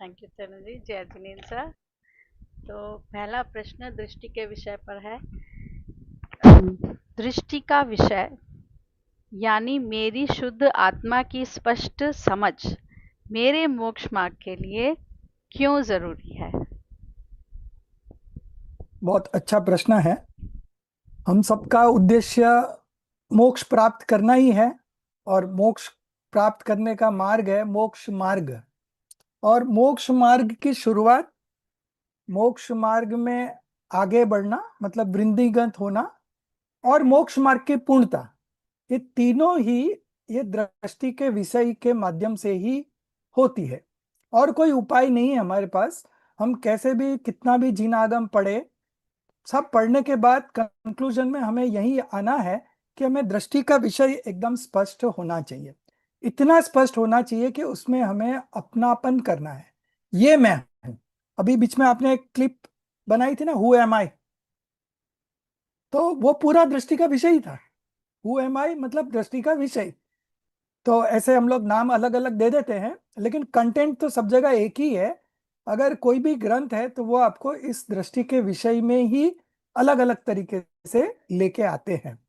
Thank you तनु जी। जय Jinendra sir. तो पहला प्रश्न दृष्टि के विषय पर है। दृष्टि का विषय यानी मेरी शुद्ध आत्मा की स्पष्ट समझ मेरे मोक्ष मार्ग के लिए क्यों जरूरी है? बहुत अच्छा प्रश्न है। हम सबका उद्देश्य मोक्ष प्राप्त करना ही है और मोक्ष प्राप्त करने का मार्ग है मोक्ष मार्ग। और मोक्ष मार्ग की शुरुआत, मोक्ष मार्ग में आगे बढ़ना मतलब वृद्धिगत होना और मोक्ष मार्ग की पूर्णता, ये तीनों ही ये दृष्टि के विषय के माध्यम से ही होती है। और कोई उपाय नहीं है हमारे पास। हम कैसे भी कितना भी जीन आगम पढ़े, सब पढ़ने के बाद कंक्लूजन में हमें यही आना है कि हमें दृष्टि का विषय एकदम स्पष्ट होना चाहिए। इतना स्पष्ट होना चाहिए कि उसमें हमें अपनापन करना है। ये मैं हूं। अभी बीच में आपने एक क्लिप बनाई थी ना, हु एम आई, तो वो पूरा दृष्टि का विषय ही था। हु एम आई मतलब दृष्टि का विषय। तो ऐसे हम लोग नाम अलग अलग दे देते हैं, लेकिन कंटेंट तो सब जगह एक ही है। अगर कोई भी ग्रंथ है तो वो आपको इस दृष्टि के विषय में ही अलग अलग तरीके से लेके आते हैं।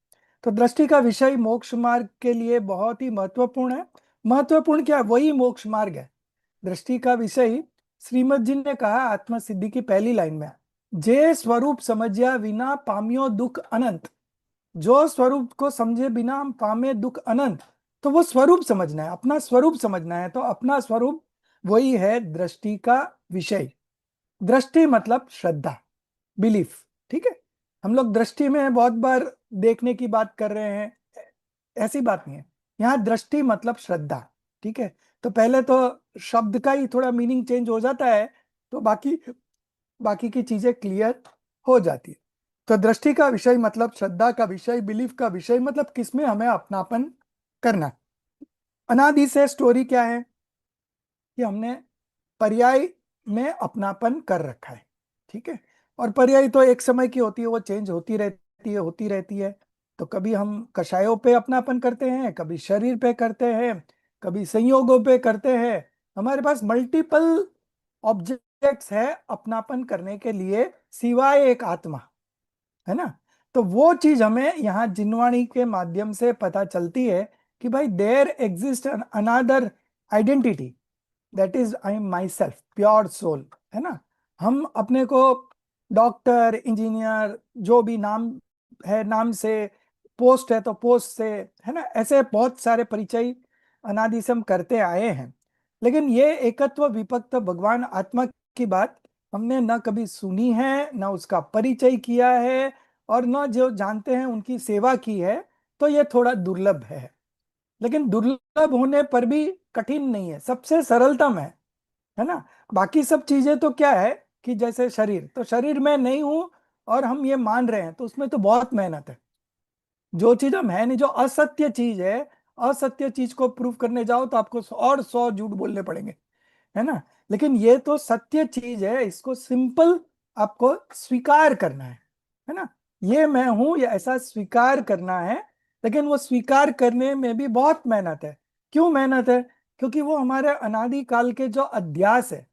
तो दृष्टि का विषय मोक्ष मार्ग के लिए बहुत ही महत्वपूर्ण है। महत्वपूर्ण क्या, वही मोक्ष मार्ग है। दृष्टि का विषय, श्रीमद जी ने कहा आत्म सिद्धि की पहली लाइन में, जे स्वरूप समझिया विना पामियो दुख अनंत। जो स्वरूप को समझे बिना हम पामे दुख अनंत। तो वो स्वरूप समझना है, अपना स्वरूप समझना है। तो अपना स्वरूप वही है दृष्टि का विषय। दृष्टि मतलब श्रद्धा, बिलीफ। ठीक है, हम लोग दृष्टि में बहुत बार देखने की बात कर रहे हैं, ऐसी बात नहीं है। यहाँ दृष्टि मतलब श्रद्धा। ठीक है, तो पहले तो शब्द का ही थोड़ा मीनिंग चेंज हो जाता है, तो बाकी बाकी की चीजें क्लियर हो जाती है। तो दृष्टि का विषय मतलब श्रद्धा का विषय, बिलीफ का विषय मतलब किसमें हमें अपनापन करना। अनादि से स्टोरी क्या है कि हमने पर्याय में अपनापन कर रखा है। ठीक है, और पर्याय तो एक समय की होती है, वो चेंज होती रहती है। तो कभी हम कषायों पे अपनापन करते हैं, कभी शरीर पे करते हैं, कभी संयोगों पे करते हैं। हमारे पास मल्टीपल ऑब्जेक्ट्स है अपनापन करने के लिए, सिवाय एक आत्मा, है ना। तो वो चीज हमें यहाँ जिनवाणी के माध्यम से पता चलती है कि भाई there exist another identity, that is I am my self, pure soul, है ना। हम अपने को डॉक्टर, इंजीनियर, जो भी नाम है नाम से, पोस्ट है तो पोस्ट से, है ना, ऐसे बहुत सारे परिचय अनादि से हम करते आए हैं। लेकिन ये एकत्व विभक्त भगवान आत्मा की बात हमने न कभी सुनी है, न उसका परिचय किया है, और न जो जानते हैं उनकी सेवा की है। तो ये थोड़ा दुर्लभ लेकिन दुर्लभ होने पर भी कठिन नहीं है, सबसे सरलतम है ना। बाकी सब चीजें तो क्या है कि जैसे शरीर, तो शरीर में नहीं हूं और हम ये मान रहे हैं, तो उसमें तो बहुत मेहनत है। जो चीज हम है नहीं, जो असत्य चीज है, असत्य चीज को प्रूव करने जाओ तो आपको और 100 झूठ बोलने पड़ेंगे, है ना। लेकिन ये तो सत्य चीज है, इसको सिंपल आपको स्वीकार करना है ना। ये मैं हूं, ये ऐसा स्वीकार करना है। लेकिन वो स्वीकार करने में भी बहुत मेहनत है। क्यों मेहनत है? क्योंकि वो हमारे अनादि काल के जो अध्यास है,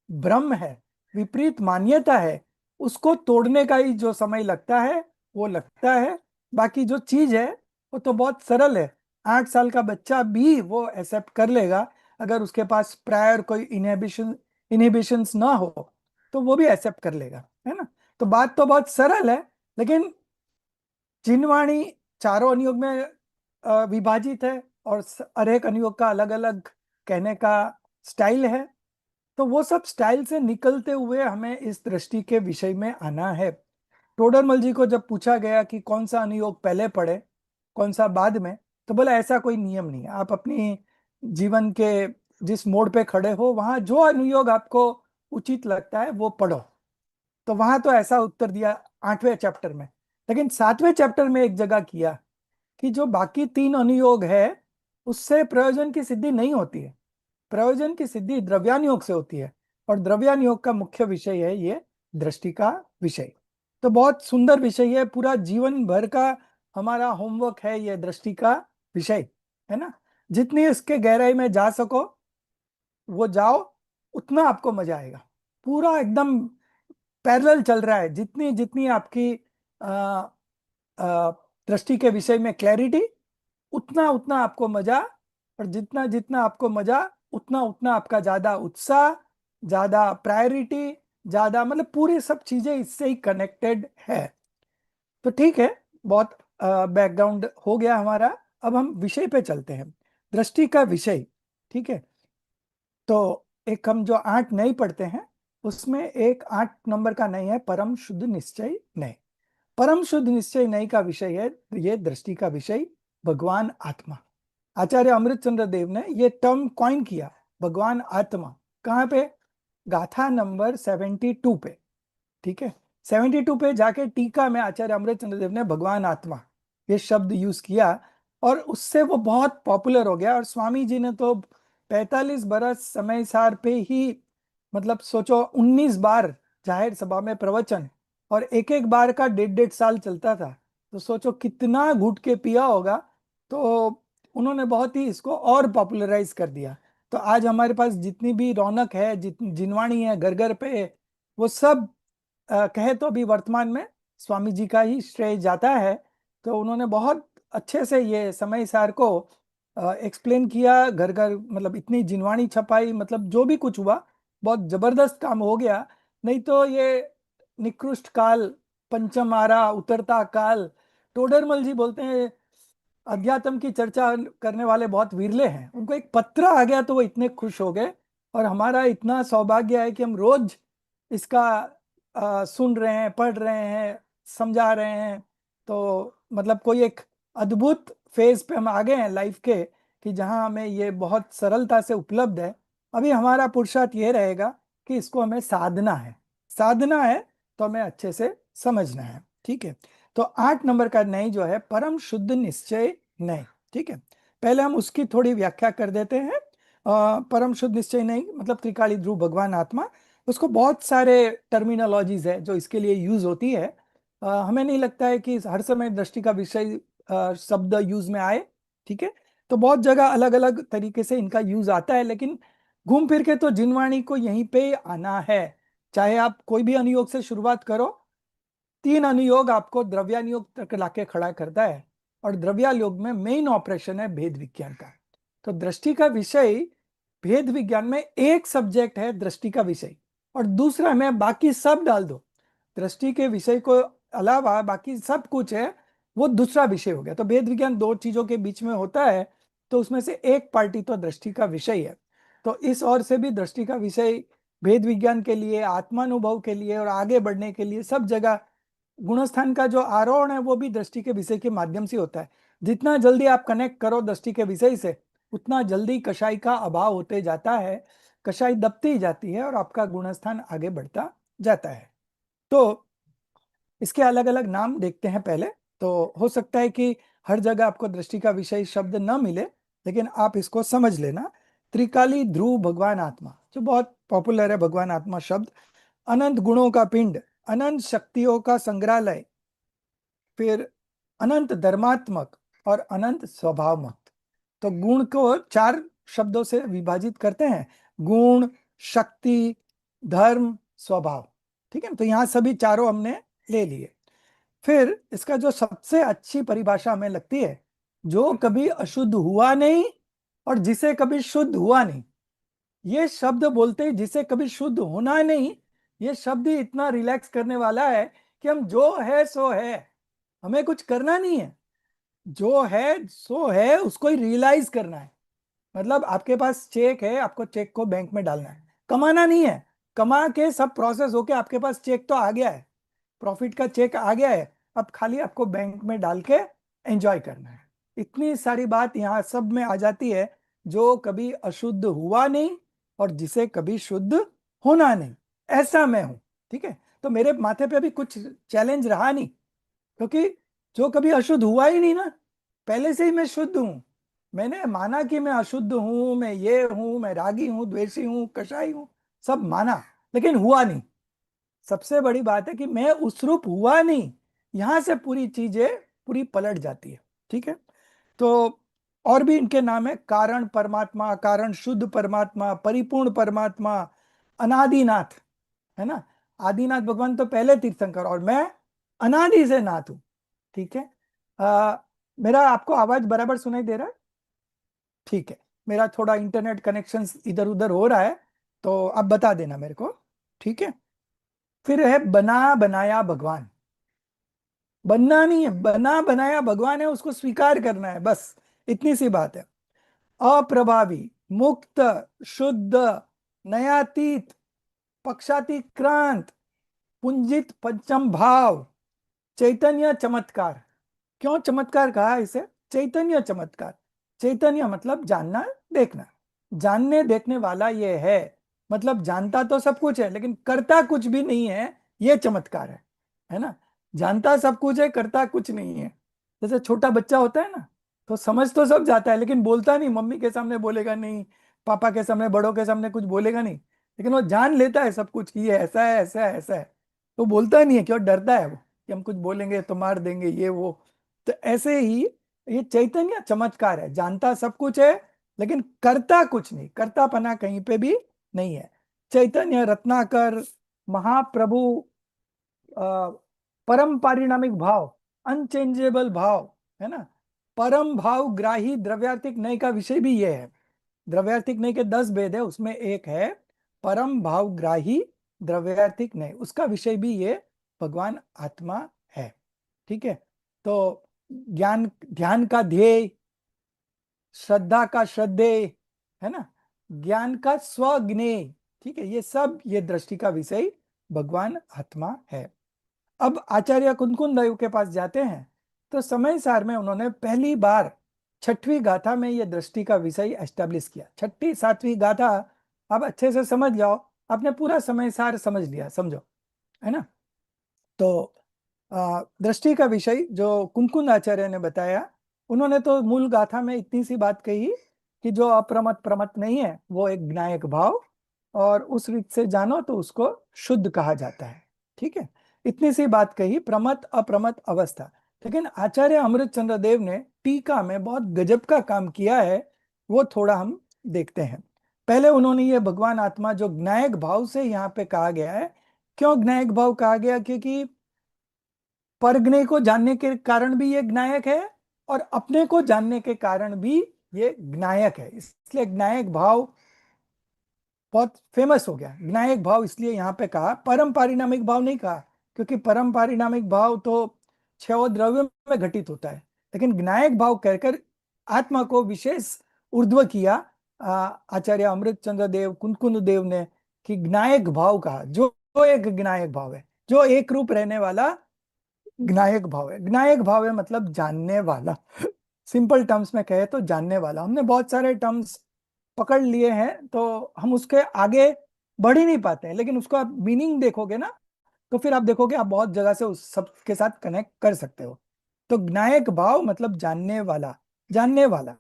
भ्रम है, विपरीत मान्यता है, उसको तोड़ने का ही जो समय लगता है वो लगता है। बाकी जो चीज है वो तो बहुत सरल है। 8 साल का बच्चा भी वो एक्सेप्ट कर लेगा, अगर उसके पास प्रायर कोई इनहिबिशंस ना हो तो वो भी एक्सेप्ट कर लेगा, है ना। तो बात तो बहुत सरल है। लेकिन जिनवाणी चारों अनुयोग में विभाजित है, और हर एक अनुयोग का अलग अलग कहने का स्टाइल है। तो वो सब स्टाइल से निकलते हुए हमें इस दृष्टि के विषय में आना है। टोडरमल जी को जब पूछा गया कि कौन सा अनुयोग पहले पढ़े, कौन सा बाद में, तो बोला ऐसा कोई नियम नहीं है। आप अपनी जीवन के जिस मोड़ पे खड़े हो, वहां जो अनुयोग आपको उचित लगता है वो पढ़ो। तो वहां तो ऐसा उत्तर दिया 8वें चैप्टर में। लेकिन 7वें चैप्टर में एक जगह किया कि जो बाकी 3 अनुयोग है उससे प्रयोजन की सिद्धि नहीं होती है। प्रयोजन की सिद्धि द्रव्यान योग से होती है, और द्रव्यान योग का मुख्य विषय है ये दृष्टि का विषय। तो बहुत सुंदर विषय है, पूरा जीवन भर का हमारा होमवर्क है ये दृष्टि का विषय, है ना। जितनी इसके गहराई में जा सको वो जाओ, उतना आपको मजा आएगा। पूरा एकदम पैरेलल चल रहा है। जितनी जितनी आपकी अ, अ, दृष्टि के विषय में क्लैरिटी, उतना उतना आपको मजा। और जितना जितना आपको मजा, उतना उतना आपका ज्यादा उत्साह, ज्यादा प्रायोरिटी, ज्यादा मतलब पूरी सब चीजें इससे ही कनेक्टेड है। तो ठीक है, बहुत बैकग्राउंड हो गया हमारा। अब हम विषय पे चलते हैं, दृष्टि का विषय। ठीक है, तो एक हम जो 8 नए पढ़ते हैं, उसमें एक 8 नंबर का नई है, परम शुद्ध निश्चय नए। परम शुद्ध निश्चय नई का विषय है, ये दृष्टि का विषय, भगवान आत्मा। आचार्य अमृतचंद्र देव ने ये टर्म कॉइन किया, भगवान आत्मा। कहाँ पे? गाथा नंबर 72 पे। ठीक है, 72 पे जाके टीका में आचार्य अमृतचंद्र देव ने भगवान आत्मा ये शब्द यूज किया, और उससे वो बहुत पॉपुलर हो गया। और स्वामी जी ने तो 45 बरस समय सार पे ही, मतलब सोचो 19 बार जाहिर सभा में प्रवचन, और एक एक बार का 1.5 1.5 साल चलता था। तो सोचो कितना घुट के पिया होगा। तो उन्होंने बहुत ही इसको और पॉपुलराइज कर दिया। तो आज हमारे पास जितनी भी रौनक है, जितनी जिनवाणी है घर घर पे, वो सब कहे तो अभी वर्तमान में स्वामी जी का ही श्रेय जाता है। तो उन्होंने बहुत अच्छे से ये समय सार को एक्सप्लेन किया घर घर, मतलब इतनी जिनवाणी छपाई, मतलब जो भी कुछ हुआ बहुत जबरदस्त काम हो गया। नहीं तो ये निकृष्ट काल, पंचम आरा, उतरता काल, टोडरमल जी बोलते हैं अध्यात्म की चर्चा करने वाले बहुत विरले हैं। उनको एक पत्र आ गया तो वो इतने खुश हो गए। और हमारा इतना सौभाग्य है कि हम रोज इसका सुन रहे हैं, पढ़ रहे हैं, समझा रहे हैं। तो मतलब कोई एक अद्भुत फेज पे हम आ गए हैं लाइफ के, कि जहां हमें ये बहुत सरलता से उपलब्ध है। अभी हमारा पुरुषार्थ ये रहेगा कि इसको हमें साधना है, साधना है, तो हमें अच्छे से समझना है। ठीक है, तो 8 नंबर का नई जो है, परम शुद्ध निश्चय नई। ठीक है, पहले हम उसकी थोड़ी व्याख्या कर देते हैं। परम शुद्ध निश्चय नई मतलब त्रिकाली ध्रुव भगवान आत्मा। उसको बहुत सारे टर्मिनोलॉजीज है जो इसके लिए यूज होती है। हमें नहीं लगता है कि हर समय दृष्टि का विषय शब्द यूज में आए। ठीक है, तो बहुत जगह अलग अलग तरीके से इनका यूज आता है, लेकिन घूम फिर के तो जिनवाणी को यहीं पे आना है। चाहे आप कोई भी अनुयोग से शुरुआत करो, 3 अनुयोग आपको द्रव्यानुयोग तक लाके खड़ा करता है। और द्रव्यानुयोग में मेन ऑपरेशन है भेद विज्ञान का। तो दृष्टि का विषय, भेद विज्ञान में एक सब्जेक्ट है दृष्टि का विषय, और दूसरा में बाकी सब डाल दो। दृष्टि के विषय को अलावा बाकी सब कुछ है, वो दूसरा विषय हो गया। तो भेद विज्ञान दो चीजों के बीच में होता है, तो उसमें से एक पार्टी तो दृष्टि का विषय है। तो इस ओर से भी दृष्टि का विषय भेद विज्ञान के लिए, आत्मानुभव के लिए और आगे बढ़ने के लिए सब जगह, गुणस्थान का जो आरोहण है वो भी दृष्टि के विषय के माध्यम से होता है। जितना जल्दी आप कनेक्ट करो दृष्टि के विषय से, उतना जल्दी कषाय का अभाव होते जाता है, कषाय दबती जाती है और आपका गुणस्थान आगे बढ़ता जाता है। तो इसके अलग अलग नाम देखते हैं पहले। तो हो सकता है कि हर जगह आपको दृष्टि का विषय शब्द न मिले, लेकिन आप इसको समझ लेना। त्रिकाली ध्रुव भगवान आत्मा जो बहुत पॉपुलर है, भगवान आत्मा शब्द। अनंत गुणों का पिंड, अनंत शक्तियों का संग्रहालय, फिर अनंत धर्मात्मक और अनंत स्वभाव मुक्त। तो गुण को 4 शब्दों से विभाजित करते हैं, गुण, शक्ति, धर्म, स्वभाव। ठीक है, तो यहाँ सभी चारों हमने ले लिए। फिर इसका जो सबसे अच्छी परिभाषा हमें लगती है, जो कभी अशुद्ध हुआ नहीं और जिसे कभी शुद्ध हुआ नहीं। ये शब्द बोलते ही जिसे कभी शुद्ध होना नहीं, ये शब्द ही इतना रिलैक्स करने वाला है कि हम जो है सो है, हमें कुछ करना नहीं है। जो है सो है उसको ही रियलाइज करना है। मतलब आपके पास चेक है, आपको चेक को बैंक में डालना है, कमाना नहीं है। कमा के सब प्रोसेस होके आपके पास चेक तो आ गया है, प्रॉफिट का चेक आ गया है। अब खाली आपको बैंक में डाल के एंजॉय करना है। इतनी सारी बात यहाँ सब में आ जाती है। जो कभी अशुद्ध हुआ नहीं और जिसे कभी शुद्ध होना नहीं, ऐसा मैं हूं। ठीक है, तो मेरे माथे पे अभी कुछ चैलेंज रहा नहीं, क्योंकि जो कभी अशुद्ध हुआ ही नहीं ना, पहले से ही मैं शुद्ध हूं। मैंने माना कि मैं अशुद्ध हूं, मैं ये हूं, मैं रागी हूं, द्वेषी हूं, कषाई हूं, सब माना, लेकिन हुआ नहीं। सबसे बड़ी बात है कि मैं उस रूप हुआ नहीं। यहां से पूरी चीजें पूरी पलट जाती है। ठीक है, तो और भी इनके नाम है, कारण परमात्मा, कारण शुद्ध परमात्मा, परिपूर्ण परमात्मा, अनादिनाथ, है ना। आदिनाथ भगवान तो पहले तीर्थंकर, और मैं अनादि से नाथ हूं। ठीक है। आ, मेरा आपको आवाज बराबर सुनाई दे रहा है? ठीक है। मेरा थोड़ा इंटरनेट कनेक्शन इधर उधर हो रहा है, तो आप बता देना मेरे को। ठीक है। फिर है बना बनाया भगवान। बनना नहीं है, बना बनाया भगवान है, उसको स्वीकार करना है, बस इतनी सी बात है। अप्रभावी, मुक्त, शुद्ध, नयातीत, पक्षातिक्रांत, पुंजित पंचम भाव, चैतन्य चमत्कार। क्यों चमत्कार कहा इसे? चैतन्य चमत्कार। चैतन्य मतलब जानना, देखना। जानने देखने वाला ये है, मतलब जानता तो सब कुछ है लेकिन करता कुछ भी नहीं है, ये चमत्कार है ना। जानता सब कुछ है, करता कुछ नहीं है। जैसे छोटा बच्चा होता है ना, तो समझ तो सब जाता है लेकिन बोलता नहीं, मम्मी के सामने बोलेगा नहीं, पापा के सामने, बड़ों के सामने कुछ बोलेगा नहीं, लेकिन वो जान लेता है सब कुछ कि ये ऐसा है, ऐसा है, ऐसा है। तो बोलता नहीं है, क्यों? डरता है वो कि हम कुछ बोलेंगे तो मार देंगे, ये वो। तो ऐसे ही ये चैतन्य चमत्कार है, जानता सब कुछ है लेकिन करता कुछ नहीं, करतापना कहीं पे भी नहीं है। चैतन्य रत्नाकर, महाप्रभु, अ, परम पारिणामिक भाव, अनचेंजेबल भाव, है ना। परम भाव ग्राही द्रव्यार्थिक नय का विषय भी ये है। द्रव्यार्थिक नय के 10 भेद है, उसमें एक है परम भाव ग्राही द्रव्यार्थिक नय, उसका विषय भी ये भगवान आत्मा है। ठीक है। तो ज्ञान, ध्यान का ध्येय, श्रद्धा का श्रद्धेय, है ना, ज्ञान का स्वज्ञेय। ठीक है, ये सब ये दृष्टि का विषय भगवान आत्मा है। अब आचार्य कुंदकुंद देव के पास जाते हैं, तो समय सार में उन्होंने पहली बार छठवीं गाथा में यह दृष्टि का विषय एस्टेब्लिश किया। छठी सातवीं गाथा आप अच्छे से समझ जाओ, आपने पूरा समय सार समझ लिया, समझो, है ना। तो दृष्टि का विषय जो कुंदकुंद आचार्य ने बताया, उन्होंने तो मूल गाथा में इतनी सी बात कही कि जो अप्रमत प्रमत नहीं है वो एक ज्ञायक भाव, और उस रीत से जानो तो उसको शुद्ध कहा जाता है। ठीक है, इतनी सी बात कही, प्रमत अप्रमत अवस्था। लेकिन आचार्य अमृतचंद्र देव ने टीका में बहुत गजब का काम किया है, वो थोड़ा हम देखते हैं। पहले उन्होंने ये भगवान आत्मा जो ज्ञायक भाव से यहाँ पे कहा गया है, क्यों ज्ञायक भाव कहा गया? क्योंकि परज्ञ को जानने के कारण भी ये ज्ञायक है, और अपने को जानने के कारण भी ये ज्ञायक है, इसलिए ज्ञायक भाव बहुत फेमस हो गया। ज्ञायक भाव इसलिए यहाँ पे कहा, परम पारिणामिक भाव नहीं कहा, क्योंकि परम पारिणामिक भाव तो छह द्रव्यों में घटित होता है, लेकिन ज्ञायक भाव कहकर आत्मा को विशेष ऊर्ध्व किया आचार्य अमृतचंद्र देव, कुंदकुंद देव ने, कि ज्ञायक भाव कहा, जो एक ज्ञायक भाव है, जो एक रूप रहने वाला ज्ञायक भाव है। ज्ञायक भाव है मतलब जानने वाला। सिंपल टर्म्स में कहे तो जानने वाला। हमने बहुत सारे टर्म्स पकड़ लिए हैं तो हम उसके आगे बढ़ ही नहीं पाते हैं, लेकिन उसको आप मीनिंग देखोगे ना, तो फिर आप देखोगे आप बहुत जगह से उस सब के साथ कनेक्ट कर सकते हो। तो ज्ञायक भाव मतलब जानने वाला, जानने वाला।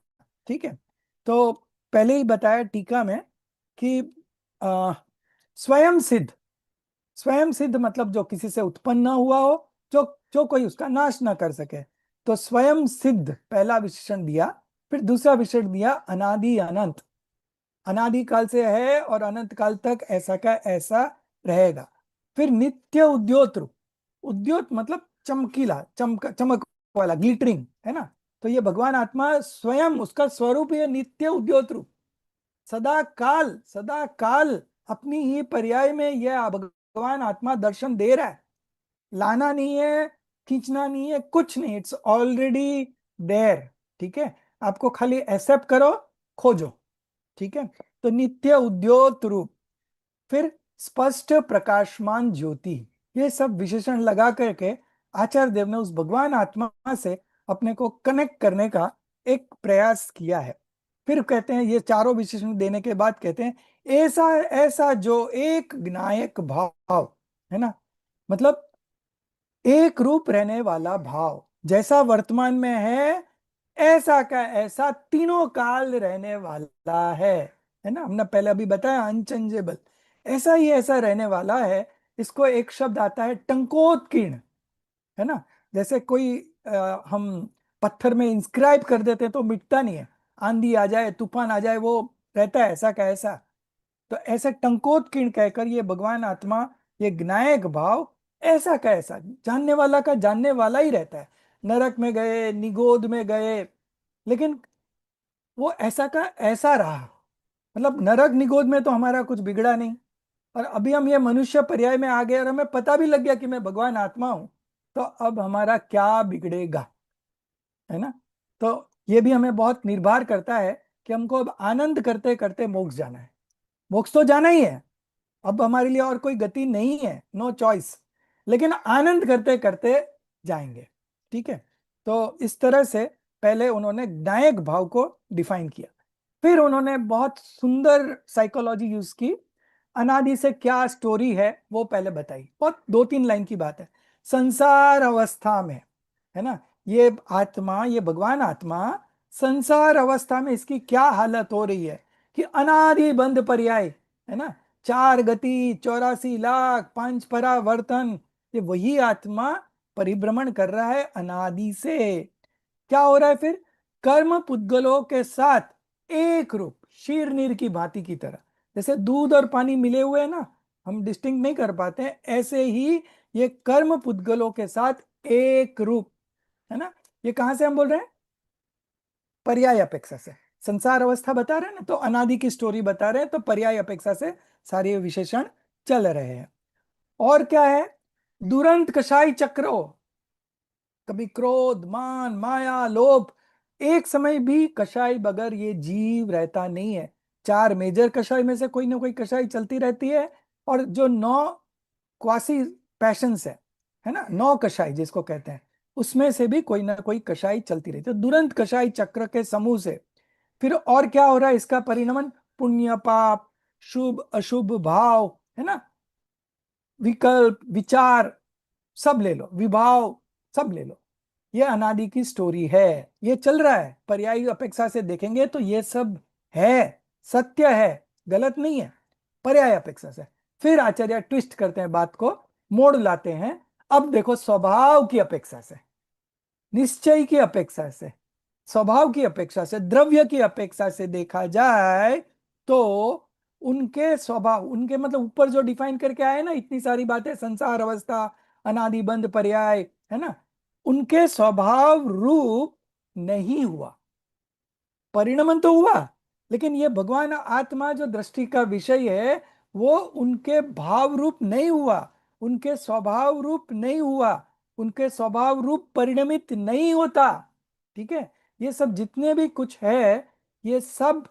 ठीक है। तो पहले ही बताया टीका में कि अ, स्वयं सिद्ध, स्वयं सिद्ध मतलब जो किसी से उत्पन्न ना हुआ हो, जो जो कोई उसका नाश ना कर सके। तो स्वयं सिद्ध पहला विशेषण दिया। फिर दूसरा विशेषण दिया अनादि अनंत, अनादि काल से है और अनंत काल तक ऐसा का ऐसा रहेगा। फिर नित्य उद्योत, उद्योत मतलब चमकीला, चमक चमक वाला, ग्लिटरिंग, है ना। तो ये भगवान आत्मा स्वयं, उसका स्वरूप ये नित्य उद्योत, सदा काल, सदा काल अपनी ही पर्याय में यह भगवान आत्मा दर्शन दे रहा है। लाना नहीं है, खींचना नहीं है, कुछ नहीं, इट्स ऑलरेडी देयर। ठीक है, आपको खाली एक्सेप्ट करो, खोजो। ठीक है। तो नित्य उद्योत रूप, फिर स्पष्ट प्रकाशमान ज्योति, ये सब विशेषण लगा करके आचार्य देव ने उस भगवान आत्मा से अपने को कनेक्ट करने का एक प्रयास किया है। फिर कहते हैं, ये चारों विशेषण देने के बाद कहते हैं, ऐसा ऐसा जो एक ज्ञायक भाव, है ना, मतलब एक रूप रहने वाला भाव, जैसा वर्तमान में है ऐसा का ऐसा तीनों काल रहने वाला है ना। हमने पहले अभी बताया अनचेंजेबल, ऐसा ही ऐसा रहने वाला है। इसको एक शब्द आता है टंकोत्कीर्ण, है ना। जैसे कोई हम पत्थर में इंस्क्राइब कर देते हैं तो मिटता नहीं है, आंधी आ जाए, तूफान आ जाए, वो रहता है ऐसा का ऐसा। तो ऐसे टंकोत किण कहकर ये भगवान आत्मा, ये ज्ञायक भाव ऐसा का ऐसा, जानने वाला का जानने वाला ही रहता है। नरक में गए, निगोद में गए, लेकिन वो ऐसा का ऐसा रहा। मतलब नरक निगोद में तो हमारा कुछ बिगड़ा नहीं, और अभी हम ये मनुष्य पर्याय में आ गए और हमें पता भी लग गया कि मैं भगवान आत्मा हूं, तो अब हमारा क्या बिगड़ेगा, है ना। तो ये भी हमें बहुत निर्भर करता है कि हमको अब आनंद करते करते मोक्ष जाना है। मोक्ष तो जाना ही है, अब हमारे लिए और कोई गति नहीं है, नो चॉइस, लेकिन आनंद करते करते जाएंगे। ठीक है। तो इस तरह से पहले उन्होंने ज्ञायक भाव को डिफाइन किया, फिर उन्होंने बहुत सुंदर साइकोलॉजी यूज की। अनादि से क्या स्टोरी है वो पहले बताई, बहुत 2-3 लाइन की बात है। संसार अवस्था में, है ना, ये आत्मा, ये भगवान आत्मा संसार अवस्था में इसकी क्या हालत हो रही है कि अनादि बंध पर्याय, है ना, 4 गति, 84 लाख, 5 परावर्तन, ये वही आत्मा परिभ्रमण कर रहा है अनादि से। क्या हो रहा है फिर? कर्म पुद्गलों के साथ एक रूप, शीर नीर की भांति की तरह, जैसे दूध और पानी मिले हुए हैं ना, हम डिस्टिंक्ट नहीं कर पाते हैं, ऐसे ही ये कर्म पुद्गलों के साथ एक रूप, है ना। ये कहां से हम बोल रहे हैं? पर्याय अपेक्षा से। संसार अवस्था बता रहे हैं ना, तो अनादि की स्टोरी बता रहे हैं, तो पर्याय अपेक्षा से सारे विशेषण चल रहे हैं। और क्या है? दुरंत कषाय चक्रो, कभी क्रोध, मान, माया, लोभ, एक समय भी कषाय बगैर ये जीव रहता नहीं है। 4 मेजर कषाय में से कोई ना कोई कषाय चलती रहती है, और जो 9 क्वासी पैशंस है ना, 9 कषाय जिसको कहते हैं, उसमें से भी कोई ना कोई कषाय चलती रहती है। तो दुरंत कषाय चक्र के समूह से फिर और क्या हो रहा है? इसका परिणमन पुण्य पाप, शुभ अशुभ भाव, है ना, विकल्प, विचार, सब ले लो, विभाव, सब ले लो। ये अनादि की स्टोरी है, ये चल रहा है। पर्यायी अपेक्षा से देखेंगे तो ये सब है, सत्य है, गलत नहीं है, पर्याय अपेक्षा से। फिर आचार्य ट्विस्ट करते हैं बात को, मोड़ लाते हैं। अब देखो, स्वभाव की अपेक्षा से, निश्चय की अपेक्षा से, स्वभाव की अपेक्षा से, द्रव्य की अपेक्षा से देखा जाए तो उनके स्वभाव, उनके मतलब ऊपर जो डिफाइन करके आए ना इतनी सारी बातें, संसार अवस्था, अनादि बंध पर्याय, है ना, उनके स्वभाव रूप नहीं हुआ। परिणमन तो हुआ, लेकिन ये भगवान आत्मा जो दृष्टि का विषय है, वो उनके भाव रूप नहीं हुआ, उनके स्वभाव रूप नहीं हुआ, उनके स्वभाव रूप परिणमित नहीं होता। ठीक है। ये सब जितने भी कुछ है, ये सब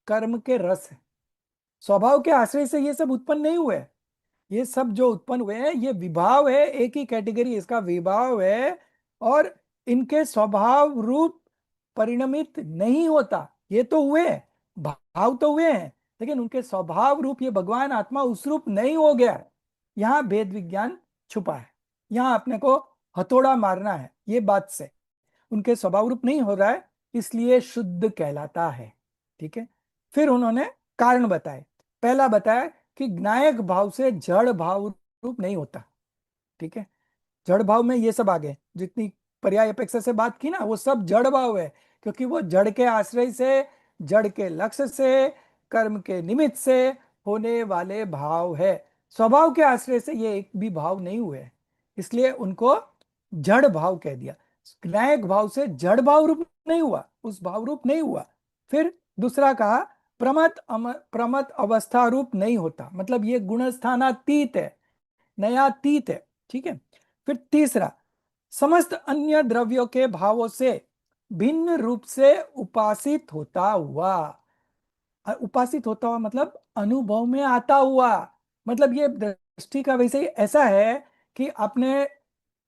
कर्म के रस है, स्वभाव के आश्रय से ये सब उत्पन्न नहीं हुए। ये सब जो उत्पन्न हुए हैं, ये विभाव है, एक ही कैटेगरी इसका विभाव है, और इनके स्वभाव रूप परिणमित नहीं होता। ये तो हुए, भाव तो हुए हैं, लेकिन उनके स्वभाव रूप ये भगवान आत्मा उस रूप नहीं हो गया है। यहाँ भेद विज्ञान छुपा है, यहाँ अपने को हथौड़ा मारना है ये बात से। उनके स्वभाव रूप नहीं हो रहा है, इसलिए शुद्ध कहलाता है। ठीक है। फिर उन्होंने कारण बताए। पहला बताया कि ज्ञायक भाव से जड़ भाव रूप नहीं होता। ठीक है। जड़ भाव में ये सब आ गए, जितनी पर्याय अपेक्षा से बात की ना, वो सब जड़ भाव है, क्योंकि वो जड़ के आश्रय से, जड़ के लक्ष्य से, कर्म के निमित्त से होने वाले भाव है। स्वभाव के आश्रय से ये एक भी भाव नहीं हुए, इसलिए उनको जड़ भाव कह दिया। न्यायिक भाव से जड़ भाव रूप नहीं हुआ, उस भाव रूप नहीं हुआ। फिर दूसरा कहा, प्रमत अवस्था रूप नहीं होता, मतलब ये गुणस्थानातीत है, नयातीत है। ठीक है। फिर तीसरा, समस्त अन्य द्रव्यों के भावों से भिन्न रूप से उपासित होता हुआ। उपासित होता हुआ मतलब अनुभव में आता हुआ। मतलब ये दृष्टि का वैसे ही ऐसा है कि आपने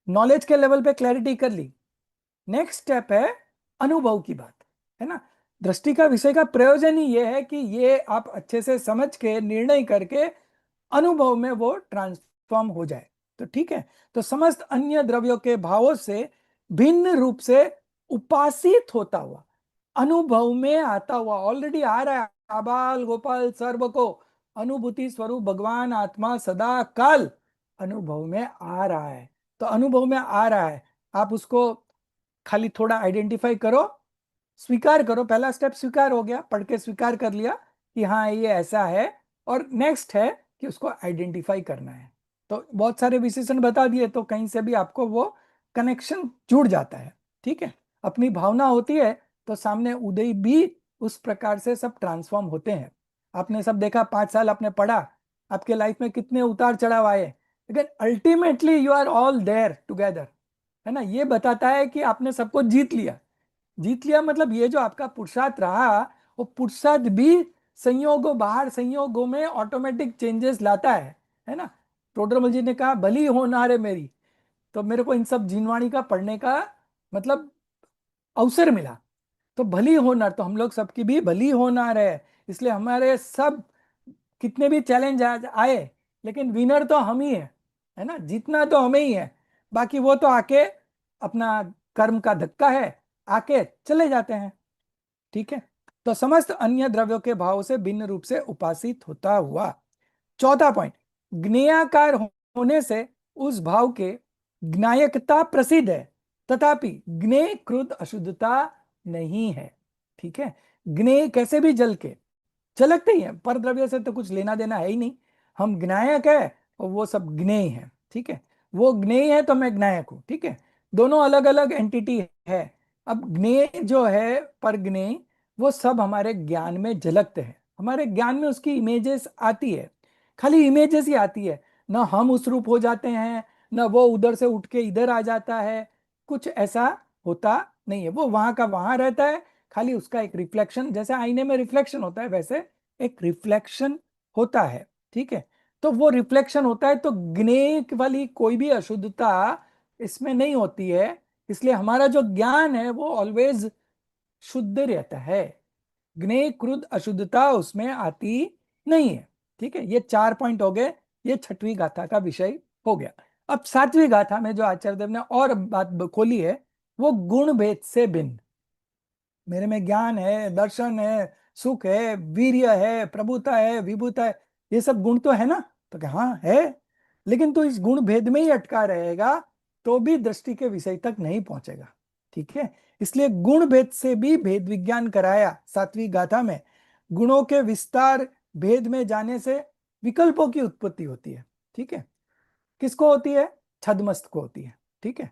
नॉलेज के लेवल पे क्लैरिटी कर ली, नेक्स्ट स्टेप है अनुभव की बात, है ना। दृष्टि का विषय का प्रयोजन ही ये है कि ये आप अच्छे से समझ के निर्णय करके अनुभव में वो ट्रांसफॉर्म हो जाए। तो ठीक है। तो समस्त अन्य द्रव्यों के भावों से भिन्न रूप से उपासित होता हुआ, अनुभव में आता हुआ, ऑलरेडी आ रहा है, आबाल गोपाल सर्व को अनुभूति स्वरूप भगवान आत्मा सदा काल अनुभव में आ रहा है। तो अनुभव में आ रहा है, आप उसको खाली थोड़ा आइडेंटिफाई करो, स्वीकार करो। पहला स्टेप स्वीकार हो गया, पढ़ के स्वीकार कर लिया कि हाँ ये ऐसा है, और नेक्स्ट है कि उसको आइडेंटिफाई करना है। तो बहुत सारे विशेषण बता दिए, तो कहीं से भी आपको वो कनेक्शन जुड़ जाता है। ठीक है, अपनी भावना होती है तो सामने उदय भी उस प्रकार से सब ट्रांसफॉर्म होते हैं। आपने सब देखा, 5 साल आपने पढ़ा, आपके लाइफ में कितने उतार चढ़ाव आए, लेकिन ultimately you are all there together, है ना। ये बताता है कि आपने सबको जीत लिया। जीत लिया मतलब ये जो आपका पुरुषार्थ रहा, वो पुरुषार्थ भी संयोगों बाहर संयोगों में ऑटोमेटिक चेंजेस लाता है ना। टोडरमल जी ने कहा भली होनार है मेरी, तो मेरे को इन सब जीनवाणी का पढ़ने का मतलब अवसर मिला। तो भली होनार, तो हम लोग सबकी भी भली होनार है, इसलिए हमारे सब कितने भी चैलेंज आज आए, लेकिन विनर तो हम ही है ना, जीतना तो हमें ही है। बाकी वो तो आके अपना कर्म का धक्का है, आके चले जाते हैं। ठीक है, तो समस्त अन्य द्रव्यों के भाव से भिन्न रूप से उपासित होता हुआ। चौथा पॉइंट, ज्ञेयाकार होने से उस भाव के ज्ञायकता प्रसिद्ध है, तथापि ज्ञेय क्रुद्ध अशुद्धता नहीं है। ठीक है, ज्ञेय कैसे भी जल के झलकते ही है, पर द्रव्य से तो कुछ लेना देना है ही नहीं। हम ज्ञायक है और वो सब ज्ञेय है। ठीक है, वो ज्ञेय है तो मैं ज्ञायक हूं। ठीक है, दोनों अलग अलग एंटिटी है। अब ज्ञेय जो है पर ज्ञेय, वो सब हमारे ज्ञान में झलकते हैं, हमारे ज्ञान में उसकी इमेजेस आती है। खाली इमेजेस ही आती है, ना हम उस रूप हो जाते हैं, ना वो उधर से उठ के इधर आ जाता है। कुछ ऐसा होता नहीं है, वो वहां का वहां रहता है। खाली उसका एक रिफ्लेक्शन, जैसे आईने में रिफ्लेक्शन होता है वैसे एक रिफ्लेक्शन होता है। ठीक है, तो वो रिफ्लेक्शन होता है, तो ज्ञेय वाली कोई भी अशुद्धता इसमें नहीं होती है। इसलिए हमारा जो ज्ञान है वो ऑलवेज शुद्ध रहता है, ज्ञेय क्रुद्ध अशुद्धता उसमें आती नहीं है। ठीक है, ये 4 पॉइंट हो गए, ये छठवीं गाथा का विषय हो गया। अब सातवीं गाथा में जो आचार्य देव ने और बात खोली है, वो गुण भेद से भिन्न। मेरे में ज्ञान है, दर्शन है, सुख है, वीर्य है, प्रभुता है, विभुता है, ये सब गुण तो है ना। तो क्या हाँ है, लेकिन तो इस गुण भेद में ही अटका रहेगा तो भी दृष्टि के विषय तक नहीं पहुंचेगा। ठीक है, इसलिए गुण भेद से भी भेद विज्ञान कराया सातवीं गाथा में। गुणों के विस्तार भेद में जाने से विकल्पों की उत्पत्ति होती है। ठीक है, किसको होती है? छद्मस्त को होती है। ठीक है,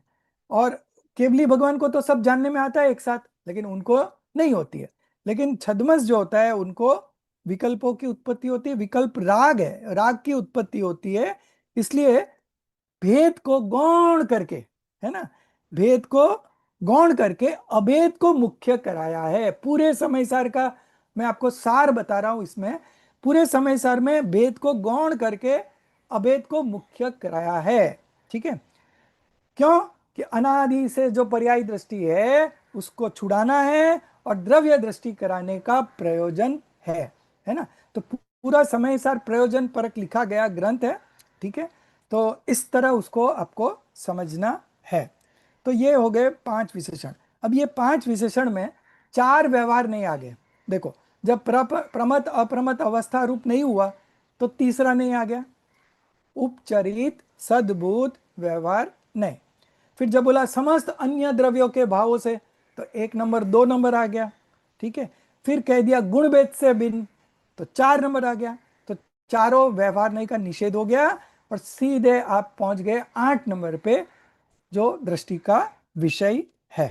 और केवली भगवान को तो सब जानने में आता है एक साथ, लेकिन उनको नहीं होती है। लेकिन छद्मस जो होता है उनको विकल्पों की उत्पत्ति होती है, विकल्प राग है, राग की उत्पत्ति होती है। इसलिए भेद को गौण करके, है ना, भेद को गौण करके अभेद को मुख्य कराया है। पूरे समय सार का मैं आपको सार बता रहा हूं इसमें, पूरे समय सार में भेद को गौण करके अभेद को मुख्य कराया है। ठीक है, क्यों? कि अनादि से जो पर्यायी दृष्टि है उसको छुड़ाना है और द्रव्य दृष्टि कराने का प्रयोजन है ना। तो पूरा समय सार प्रयोजन परक लिखा गया ग्रंथ है। ठीक है, तो इस तरह उसको आपको समझना है। तो ये हो गए 5 विशेषण। अब ये 5 विशेषण में 4 व्यवहार नहीं आ गए। देखो, जब प्रमत अप्रमत अवस्था रूप नहीं हुआ तो तीसरा नहीं आ गया, उपचरित सद्भूत व्यवहार नहीं। फिर जब बोला समस्त अन्य द्रव्यों के भावों से, तो 1 नंबर 2 नंबर आ गया। ठीक है, फिर कह दिया गुण भेद से भिन्न, तो 4 नंबर आ गया। तो चारों व्यवहार नहीं का निषेध हो गया और सीधे आप पहुंच गए 8 नंबर पे, जो दृष्टि का विषय है।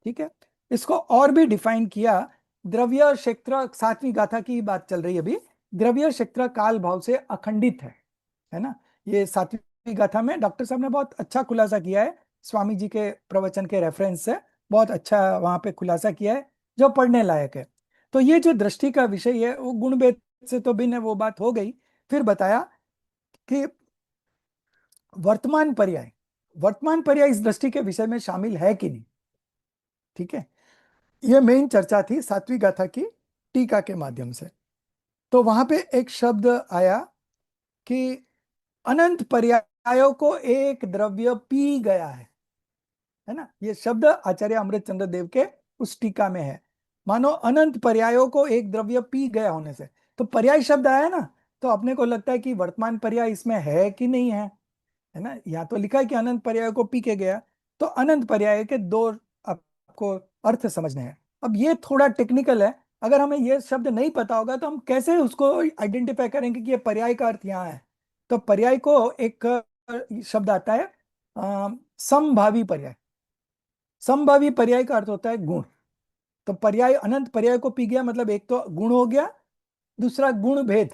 ठीक है, इसको और भी डिफाइन किया। द्रव्य क्षेत्र, सातवीं गाथा की बात चल रही है अभी, द्रव्य क्षेत्र काल भाव से अखंडित है ना। ये सातवीं गाथा में डॉक्टर साहब ने बहुत अच्छा खुलासा किया है, स्वामी जी के प्रवचन के रेफरेंस से बहुत अच्छा वहां पे खुलासा किया है, जो पढ़ने लायक है। तो ये जो दृष्टि का विषय है वो गुण भेद से तो भिन्न है, वो बात हो गई। फिर बताया कि वर्तमान पर्याय, वर्तमान पर्याय इस दृष्टि के विषय में शामिल है कि नहीं। ठीक है, ये मेन चर्चा थी सातवीं गाथा की टीका के माध्यम से। तो वहां पे एक शब्द आया कि अनंत पर्यायों को एक द्रव्य पी गया है ना। ये शब्द आचार्य अमृत चंद्र देव के उस टीका में है। मानो अनंत पर्यायों को एक द्रव्य पी गया होने से, तो पर्याय शब्द आया ना, तो अपने को लगता है कि वर्तमान पर्याय इसमें है कि नहीं है ना। यहाँ तो लिखा है कि अनंत पर्याय को पी के गया, तो अनंत पर्याय के 2 आपको अर्थ समझने हैं। अब ये थोड़ा टेक्निकल है, अगर हमें ये शब्द नहीं पता होगा तो हम कैसे उसको आइडेंटिफाई करेंगे कि ये पर्याय का अर्थ यहाँ है? तो पर्याय को एक शब्द आता है समभावी पर्याय। समभावी पर्याय का अर्थ होता है गुण। तो पर्याय, अनंत पर्याय को पी गया, मतलब एक तो गुण हो गया, दूसरा गुण भेद।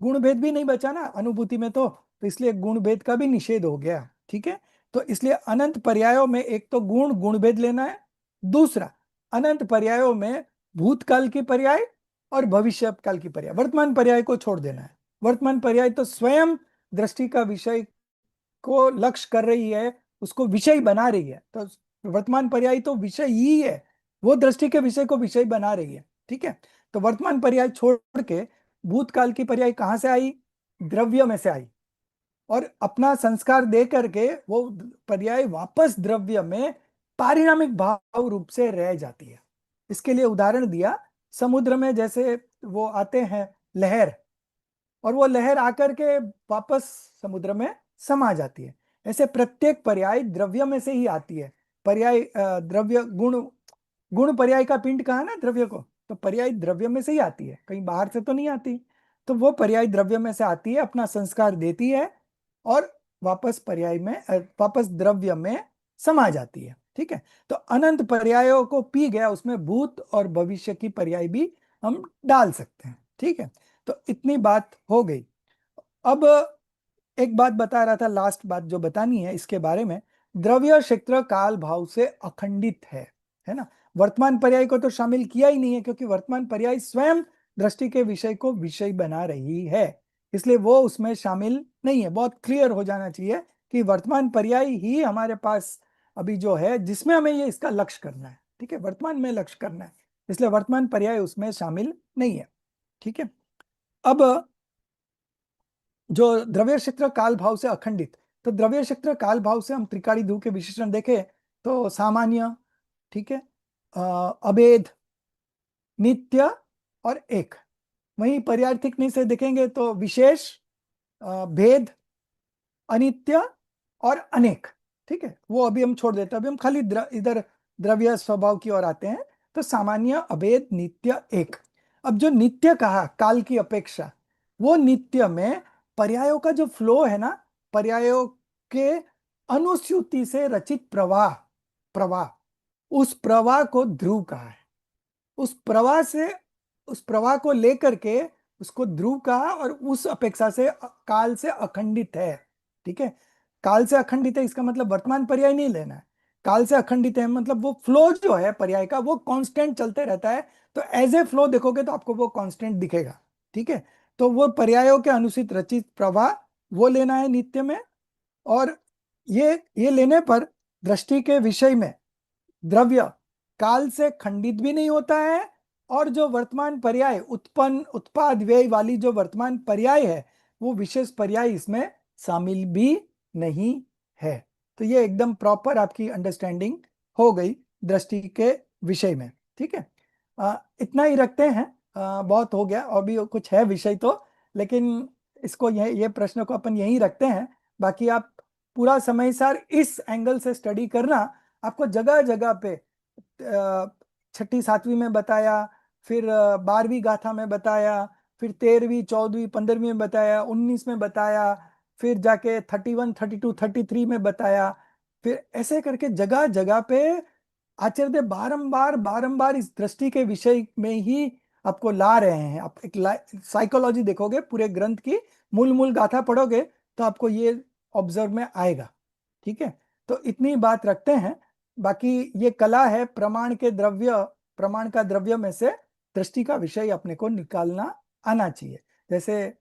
गुण भेद भी नहीं बचा ना अनुभूति में, तो इसलिए गुण भेद का भी निषेध हो गया। ठीक है, तो इसलिए अनंत पर्यायों में एक तो गुण गुण भेद लेना है, दूसरा अनंत पर्यायों में भूतकाल की पर्याय और भविष्य काल की पर्याय, वर्तमान पर्याय को छोड़ देना है। वर्तमान पर्याय तो स्वयं दृष्टि का विषय को लक्ष्य कर रही है, उसको विषय बना रही है। तो वर्तमान पर्याय तो विषय ही है, वो दृष्टि के विषय को विषय बना रही है। ठीक है, तो वर्तमान पर्याय छोड़ के भूतकाल की पर्याय कहां से आई? द्रव्य में से आई, और अपना संस्कार दे करके वो पर्याय वापस द्रव्य में पारिणामिक भाव रूप से रह जाती है। इसके लिए उदाहरण दिया, समुद्र में जैसे वो आते हैं लहर, और वो लहर आकर के वापस समुद्र में समा जाती है। ऐसे प्रत्येक पर्याय द्रव्य में से ही आती है। पर्याय द्रव्य गुण, गुण पर्याय का पिंड कहा ना द्रव्य को, तो पर्याय द्रव्य में से ही आती है, कहीं बाहर से तो नहीं आती। तो वो पर्याय द्रव्य में से आती है, अपना संस्कार देती है और वापस पर्याय में वापस द्रव्य में समा जाती है। ठीक है, तो अनंत पर्यायों को पी गया, उसमें भूत और भविष्य की पर्याय भी हम डाल सकते हैं। ठीक है, तो इतनी बात हो गई। अब एक बात बता रहा था, लास्ट बात जो बतानी है इसके बारे में, द्रव्य क्षेत्र काल भाव से अखंडित है ना। वर्तमान पर्याय को तो शामिल किया ही नहीं है, क्योंकि वर्तमान पर्याय स्वयं दृष्टि के विषय को विषय बना रही है, इसलिए वो उसमें शामिल नहीं है। बहुत क्लियर हो जाना चाहिए कि वर्तमान पर्याय ही हमारे पास अभी जो है, जिसमें हमें ये इसका लक्ष्य करना है। ठीक है, वर्तमान में लक्ष्य करना है, इसलिए वर्तमान पर्याय उसमें शामिल नहीं है। ठीक है, अब जो द्रव्य क्षेत्र काल भाव से अखंडित, तो द्रव्य क्षेत्र काल भाव से हम त्रिकाली ध्रुव के विशेषण देखें तो सामान्य, ठीक है, अभेद, नित्य और एक। वहीं पर्यार्थिक में से देखेंगे तो विशेष, भेद, अनित्य और अनेक। ठीक है, वो अभी हम छोड़ देते हैं, अभी हम खाली इधर द्रव्य स्वभाव की ओर आते हैं। तो सामान्य, अभेद, नित्य, एक। अब जो नित्य कहा काल की अपेक्षा, वो नित्य में पर्यायों का जो फ्लो है ना, पर्यायों के अनुस्यूति से रचित प्रवाह, प्रवाह, उस प्रवाह को ध्रुव कहा है। उस प्रवाह से, उस प्रवाह को लेकर के उसको ध्रुव कहा, और उस अपेक्षा से काल से अखंडित है। ठीक है, काल से अखंडित है इसका मतलब वर्तमान पर्याय नहीं लेना है। काल से अखंडित है मतलब वो फ्लो जो है पर्याय का वो कांस्टेंट चलते रहता है। तो एज ए फ्लो देखोगे तो आपको वो कांस्टेंट दिखेगा। ठीक है, तो वो पर्यायों के अनुचित रचित प्रवाह वो लेना है नित्य में। और ये लेने पर दृष्टि के विषय में द्रव्य काल से खंडित भी नहीं होता है, और जो वर्तमान पर्याय उत्पन्न उत्पाद व्यय वाली जो वर्तमान पर्याय है, वो विशेष पर्याय इसमें शामिल भी नहीं है। तो ये एकदम प्रॉपर आपकी अंडरस्टैंडिंग हो गई दृष्टि के विषय में। ठीक है, इतना ही रखते हैं, बहुत हो गया, और भी कुछ है विषय तो, लेकिन इसको ये प्रश्न को अपन यहीं रखते हैं। बाकी आप पूरा समय सार इस एंगल से स्टडी करना। आपको जगह जगह पे छठी सातवीं में बताया, फिर 12वीं गाथा में बताया, फिर 13वीं 14वीं 15वीं में बताया, 19 में बताया, फिर जाके 31 32 33 में बताया। फिर ऐसे करके जगह जगह पे आचार्य देव बारंबार बारंबार इस दृष्टि के विषय में ही आपको ला रहे हैं। आप एक साइकोलॉजी देखोगे पूरे ग्रंथ की, मूल मूल गाथा पढ़ोगे तो आपको ये ऑब्जर्व में आएगा। ठीक है, तो इतनी बात रखते हैं। बाकी ये कला है प्रमाण के द्रव्य, प्रमाण का द्रव्य में से दृष्टि का विषय अपने को निकालना आना चाहिए। जैसे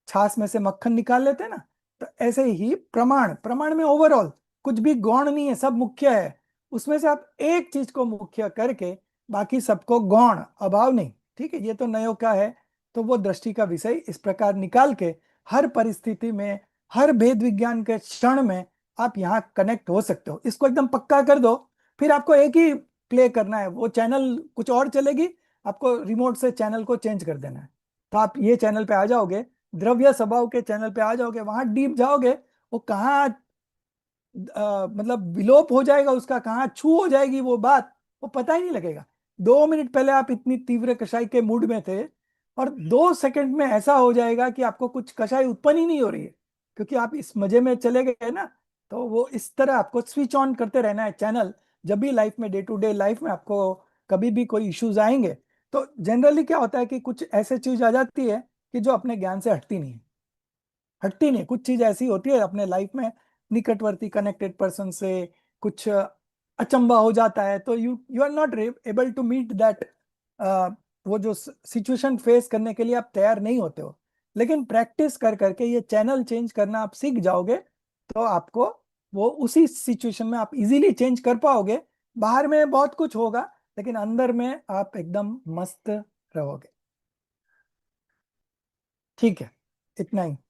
छाछ में से मक्खन निकाल लेते हैं ना, तो ऐसे ही प्रमाण, प्रमाण में ओवरऑल कुछ भी गौण नहीं है, सब मुख्य है। उसमें से आप एक चीज को मुख्य करके बाकी सबको गौण, अभाव नहीं। ठीक है, ये तो नयो का है। तो वो दृष्टि का विषय इस प्रकार निकाल के हर परिस्थिति में, हर भेद विज्ञान के क्षण में आप यहाँ कनेक्ट हो सकते हो। इसको एकदम पक्का कर दो, फिर आपको एक ही प्ले करना है, वो चैनल कुछ और चलेगी, आपको रिमोट से चैनल को चेंज कर देना है। तो आप ये चैनल पे आ जाओगे, द्रव्य स्वभाव के चैनल पे आ जाओगे, वहां डीप जाओगे, वो कहाँ मतलब विलोप हो जाएगा उसका, कहाँ छू हो जाएगी वो बात, वो पता ही नहीं लगेगा। 2 मिनट पहले आप इतनी तीव्र कषाय के मूड में थे, और 2 सेकंड में ऐसा हो जाएगा कि आपको कुछ कषाय उत्पन्न ही नहीं हो रही है, क्योंकि आप इस मजे में चले गए ना। तो वो इस तरह आपको स्विच ऑन करते रहना है चैनल। जब भी लाइफ में, डे टू डे लाइफ में आपको कभी भी कोई इश्यूज आएंगे, तो जनरली क्या होता है कि कुछ ऐसे चीज आ जाती है कि जो अपने ज्ञान से हटती नहीं है। हटती नहीं, कुछ चीज ऐसी होती है अपने लाइफ में, निकटवर्ती कनेक्टेड पर्सन से कुछ अचंबा हो जाता है, तो you you are not able to meet that, वो जो सिचुएशन फेस करने के लिए आप तैयार नहीं होते हो। लेकिन प्रैक्टिस कर करके ये चैनल चेंज करना आप सीख जाओगे, तो आपको वो उसी सिचुएशन में आप इजीली चेंज कर पाओगे। बाहर में बहुत कुछ होगा, लेकिन अंदर में आप एकदम मस्त रहोगे। ठीक है, इतना ही।